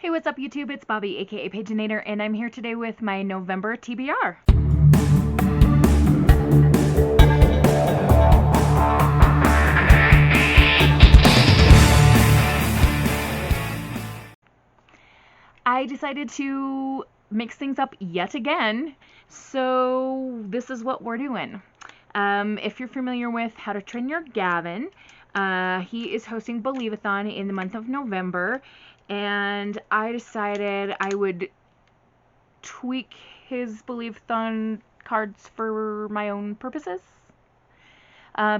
Hey, what's up YouTube? It's Bobi, aka Paginator, and I'm here today with my November TBR. I decided to mix things up yet again, so this is what we're doing. If you're familiar with How to Train Your Gavin, he is hosting Believe-a-thon in the month of November, and I decided I would tweak his Believe-a-thon cards for my own purposes.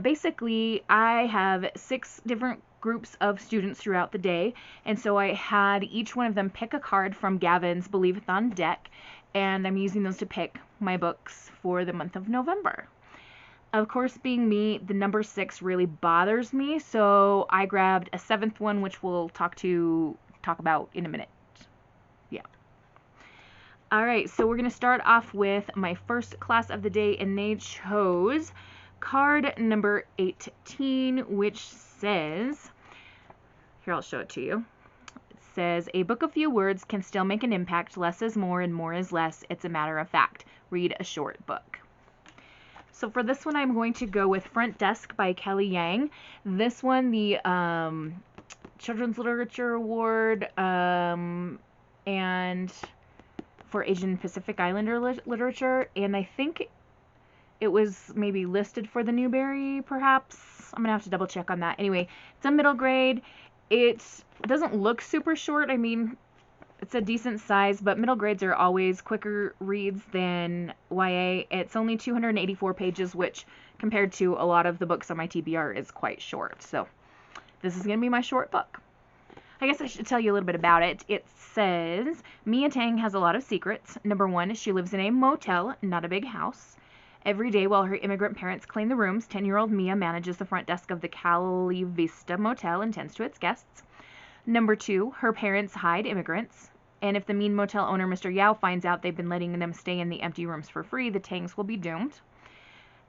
Basically, I have 6 different groups of students throughout the day, and so I had each one of them pick a card from Gavin's Believe-a-thon deck, and I'm using those to pick my books for the month of November. Of course, being me, the number 6 really bothers me, so I grabbed a 7th one, which we'll talk about in a minute. Yeah. Alright, so we're going to start off with my first class of the day, and they chose card number 18, which says, here, I'll show it to you. It says, a book of few words can still make an impact. Less is more and more is less. It's a matter of fact. Read a short book. So for this one, I'm going to go with Front Desk by Kelly Yang. This one, the Children's Literature Award, and for Asian Pacific Islander literature, and I think it was maybe listed for the Newbery, perhaps. I'm gonna have to double check on that. Anyway, it's a middle grade. It doesn't look super short. I mean, it's a decent size, but middle grades are always quicker reads than YA. It's only 284 pages, which compared to a lot of the books on my TBR is quite short. So this is gonna be my short book. I guess I should tell you a little bit about it. It says, Mia Tang has a lot of secrets. Number 1, she lives in a motel, not a big house. Every day while her immigrant parents clean the rooms, 10-year-old Mia manages the front desk of the Cali Vista Motel and tends to its guests. Number 2, her parents hide immigrants. And if the mean motel owner, Mr. Yao, finds out they've been letting them stay in the empty rooms for free, the Tangs will be doomed.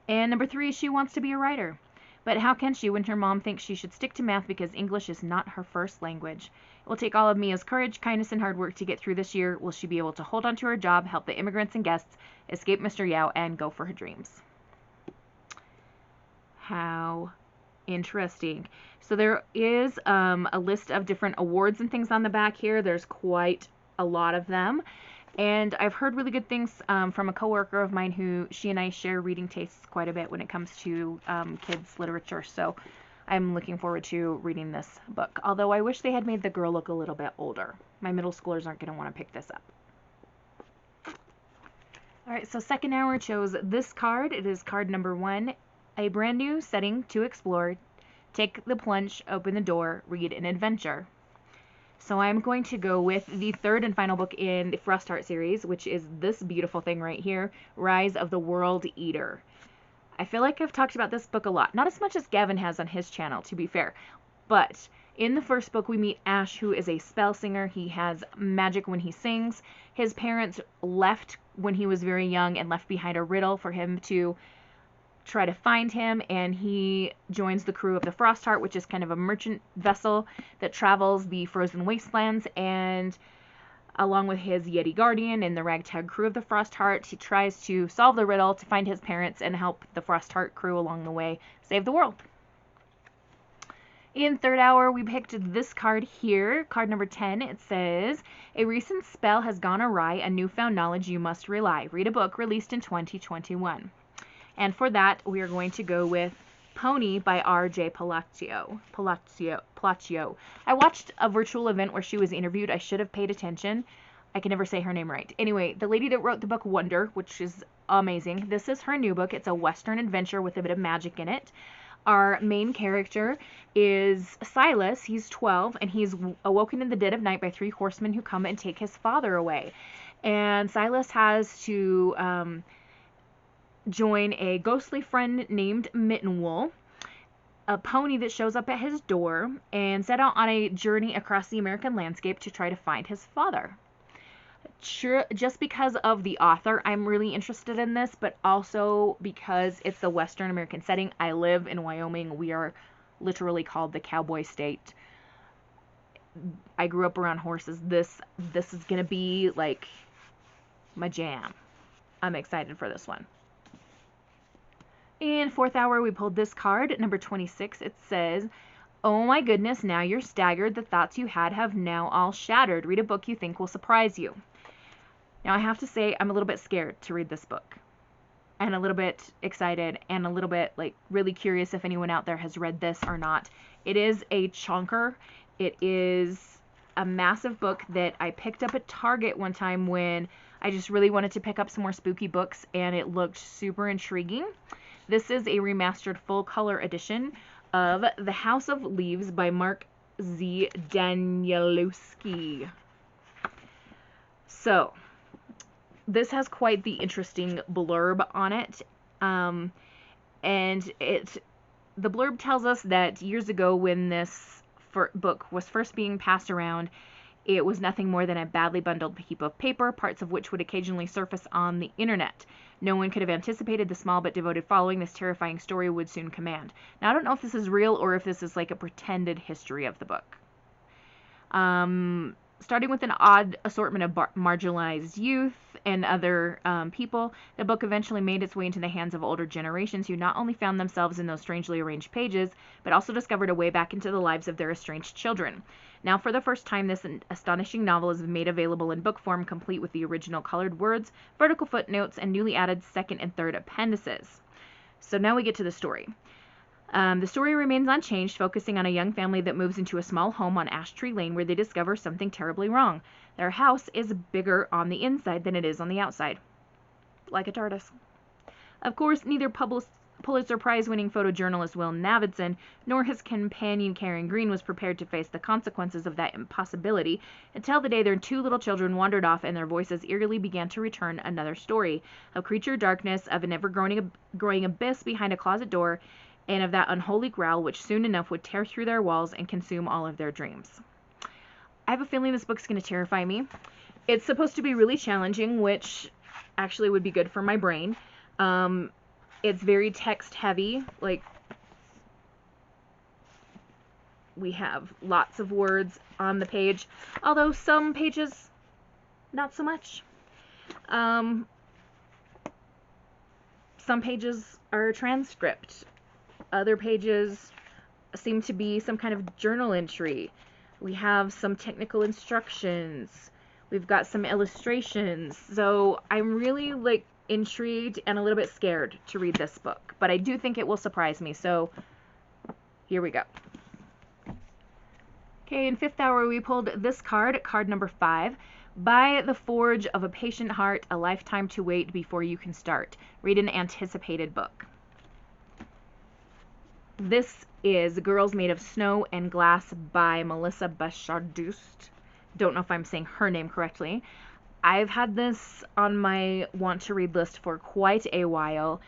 And number 3, she wants to be a writer. But how can she when her mom thinks she should stick to math because English is not her first language? It will take all of Mia's courage, kindness, and hard work to get through this year. Will she be able to hold on to her job, help the immigrants and guests, escape Mr. Yao, and go for her dreams? How interesting. So there is a list of different awards and things on the back here. There's quite a lot of them. And I've heard really good things from a coworker of mine who she and I share reading tastes quite a bit when it comes to kids literature. So I'm looking forward to reading this book. Although I wish they had made the girl look a little bit older. My middle schoolers aren't going to want to pick this up. Alright, so second hour chose this card. It is card number 1. A brand new setting to explore. Take the plunge, open the door, read an adventure. So I'm going to go with the third and final book in the Frostheart series, which is this beautiful thing right here, Rise of the World Eater. I feel like I've talked about this book a lot. Not as much as Gavin has on his channel, to be fair. But in the first book, we meet Ash, who is a spell singer. He has magic when he sings. His parents left when he was very young and left behind a riddle for him to try to find him, and he joins the crew of the Frostheart, which is kind of a merchant vessel that travels the frozen wastelands, and along with his Yeti guardian and the ragtag crew of the Frostheart, he tries to solve the riddle to find his parents and help the Frostheart crew along the way save the world. In third hour, we picked this card here, card number 10. It says, a recent spell has gone awry, a newfound knowledge you must rely. Read a book released in 2021. And for that, we are going to go with Pony by R.J. Palacio. I watched a virtual event where she was interviewed. I should have paid attention. I can never say her name right. Anyway, the lady that wrote the book Wonder, which is amazing. This is her new book. It's a Western adventure with a bit of magic in it. Our main character is Silas. He's 12, and he's awoken in the dead of night by 3 horsemen who come and take his father away. And Silas has to join a ghostly friend named Mittenwool, a pony that shows up at his door, and set out on a journey across the American landscape to try to find his father. Just because of the author, I'm really interested in this, but also because it's the Western American setting. I live in Wyoming. We are literally called the Cowboy State. I grew up around horses. This is gonna be like my jam. I'm excited for this one. In fourth hour, we pulled this card, number 26. It says, "Oh my goodness, now you're staggered. The thoughts you had have now all shattered. Read a book you think will surprise you." Now, I have to say, I'm a little bit scared to read this book, and a little bit excited, and a little bit like really curious if anyone out there has read this or not. It is a chonker. It is a massive book that I picked up at Target one time when I just really wanted to pick up some more spooky books, and it looked super intriguing. This is a remastered full color edition of The House of Leaves by Mark Z. Danielewski. So, this has quite the interesting blurb on it. And the blurb tells us that years ago, when this book was first being passed around, it was nothing more than a badly bundled heap of paper, parts of which would occasionally surface on the internet. No one could have anticipated the small but devoted following this terrifying story would soon command. Now, I don't know if this is real or if this is like a pretended history of the book. Starting with an odd assortment of marginalized youth and other people, the book eventually made its way into the hands of older generations who not only found themselves in those strangely arranged pages, but also discovered a way back into the lives of their estranged children. Now, for the first time, this astonishing novel is made available in book form, complete with the original colored words, vertical footnotes, and newly added second and third appendices. So now we get to the story. The story remains unchanged, focusing on a young family that moves into a small home on Ash Tree Lane where they discover something terribly wrong. Their house is bigger on the inside than it is on the outside. Like a TARDIS. Of course, neither Pulitzer Prize-winning photojournalist Will Navidson nor his companion Karen Green was prepared to face the consequences of that impossibility until the day their two little children wandered off and their voices eerily began to return another story of creature darkness, of an ever-growing abyss behind a closet door, and of that unholy growl which soon enough would tear through their walls and consume all of their dreams. I have a feeling this book's going to terrify me. It's supposed to be really challenging, which actually would be good for my brain. It's very text heavy, like we have lots of words on the page, although some pages not so much. Some pages are a transcript. Other pages seem to be some kind of journal entry. We have some technical instructions. We've got some illustrations. So I'm really like intrigued and a little bit scared to read this book, but I do think it will surprise me. So here we go. Okay, in fifth hour we pulled this card, card number 5. By the forge of a patient heart, a lifetime to wait before you can start. Read an anticipated book. This is Girls Made of Snow and Glass by Melissa Bashardust. Don't know if I'm saying her name correctly. I've had this on my want to read list for quite a while,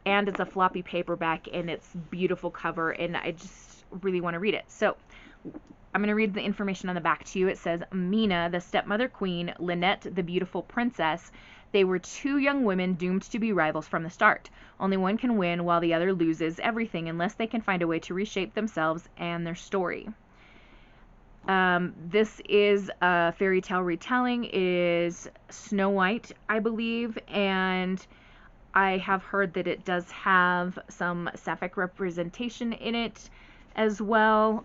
and it's a floppy paperback and it's beautiful cover, and I just really want to read it. So I'm going to read the information on the back to you. It says, Mina, the stepmother queen, Lynette, the beautiful princess. They were two young women doomed to be rivals from the start. Only one can win while the other loses everything unless they can find a way to reshape themselves and their story. This is a fairy tale retelling. It is Snow White, I believe, and I have heard that it does have some sapphic representation in it as well.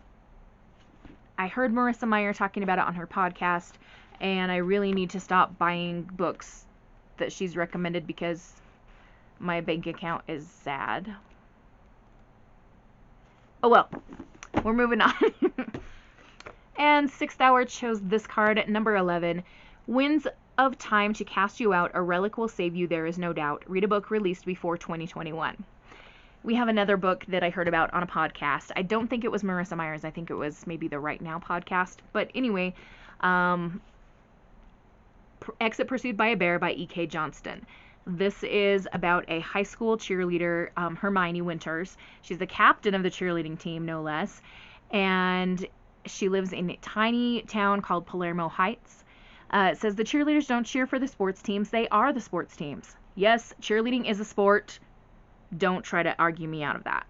I heard Marissa Meyer talking about it on her podcast, and I really need to stop buying books that she's recommended because my bank account is sad. Oh well, we're moving on. And sixth hour chose this card at number 11. Winds of time to cast you out. A relic will save you, there is no doubt. Read a book released before 2021. We have another book that I heard about on a podcast. I don't think it was Marissa Meyer's. I think it was maybe the Right Now podcast. But anyway, Exit Pursued by a Bear by E.K. Johnston. This is about a high school cheerleader, Hermione Winters. She's the captain of the cheerleading team, no less. And she lives in a tiny town called Palermo Heights. It says the cheerleaders don't cheer for the sports teams. They are the sports teams. Yes, cheerleading is a sport. Don't try to argue me out of that.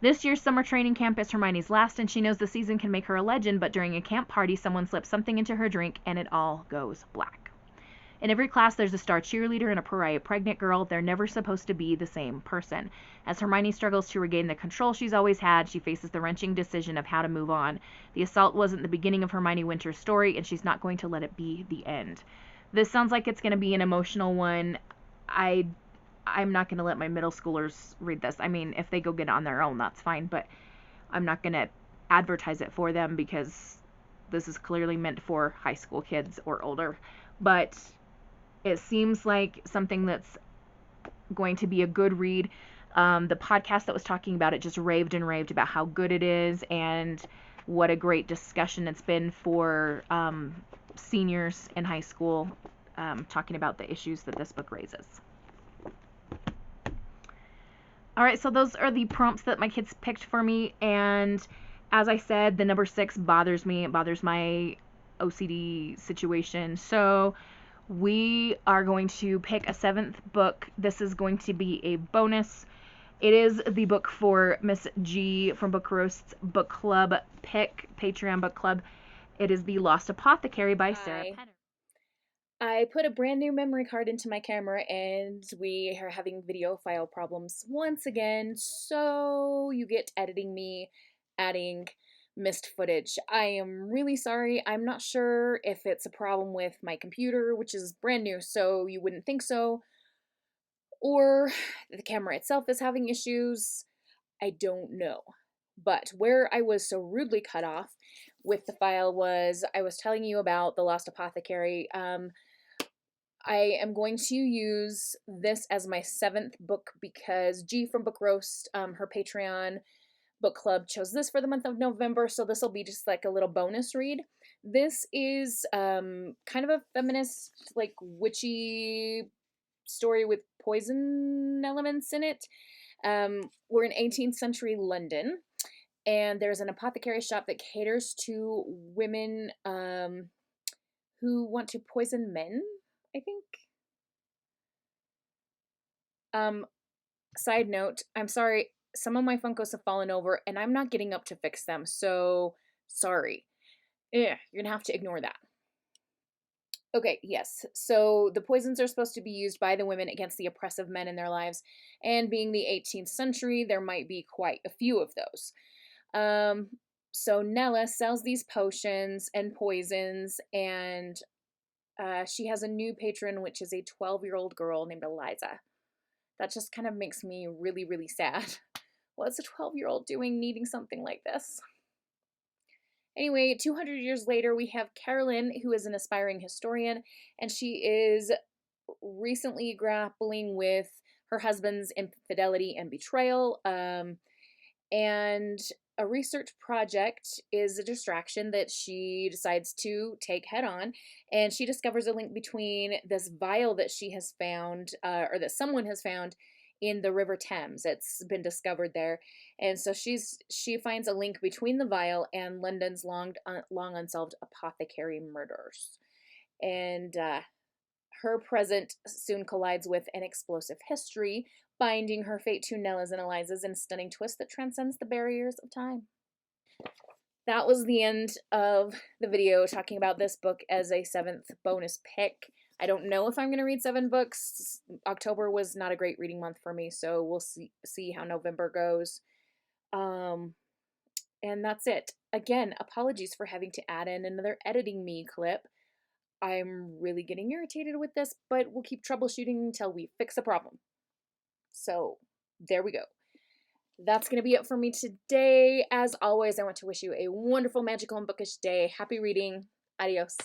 This year's summer training camp is Hermione's last, and she knows the season can make her a legend, but during a camp party, someone slips something into her drink, and it all goes black. In every class, there's a star cheerleader and a pariah pregnant girl. They're never supposed to be the same person. As Hermione struggles to regain the control she's always had, she faces the wrenching decision of how to move on. The assault wasn't the beginning of Hermione Winter's story, and she's not going to let it be the end. This sounds like it's going to be an emotional one. I'm not going to let my middle schoolers read this. I mean, if they go get it on their own, that's fine, but I'm not going to advertise it for them because this is clearly meant for high school kids or older. But it seems like something that's going to be a good read. The podcast that was talking about it just raved and raved about how good it is and what a great discussion it's been for seniors in high school, talking about the issues that this book raises. All right, so those are the prompts that my kids picked for me, and as I said, the number 6 bothers me. It bothers my OCD situation. So we are going to pick a 7th book. This is going to be a bonus. It is the book for Miss G from Book Roast's book club pick, Patreon book club. It is The Lost Apothecary by Sarah Penner. I put a brand new memory card into my camera and we are having video file problems once again, so you get editing me adding missed footage. I am really sorry. I'm not sure if it's a problem with my computer, which is brand new, so you wouldn't think so, or the camera itself is having issues. I don't know. But where I was so rudely cut off with the file was I was telling you about The Lost Apothecary. I am going to use this as my 7th book because G from Book Roast, her Patreon book club, chose this for the month of November, so this will be just like a little bonus read. This is kind of a feminist, like witchy story with poison elements in it. We're in 18th century London, and there's an apothecary shop that caters to women who want to poison men, I think. Side note, I'm sorry, some of my Funkos have fallen over and I'm not getting up to fix them, so sorry. You're gonna have to ignore that. Okay, yes. So the poisons are supposed to be used by the women against the oppressive men in their lives, and being the 18th century, there might be quite a few of those. So Nella sells these potions and poisons, and she has a new patron, which is a 12-year-old girl named Eliza. That just kind of makes me really, really sad. What's a 12-year-old doing needing something like this? Anyway, 200 years later, we have Carolyn, who is an aspiring historian, and she is recently grappling with her husband's infidelity and betrayal. And a research project is a distraction that she decides to take head on, and she discovers a link between this vial that she has found, or that someone has found in the River Thames. It's been discovered there, and so she finds a link between the vial and London's long unsolved apothecary murders, and her present soon collides with an explosive history, binding her fate to Nella's and Eliza's in a stunning twist that transcends the barriers of time. That was the end of the video talking about this book as a 7th bonus pick. I don't know if I'm going to read 7 books. October was not a great reading month for me, so we'll see how November goes. And that's it. Again, apologies for having to add in another editing me clip. I'm really getting irritated with this, but we'll keep troubleshooting until we fix the problem. So, there we go. That's going to be it for me today. As always, I want to wish you a wonderful, magical, and bookish day. Happy reading. Adios.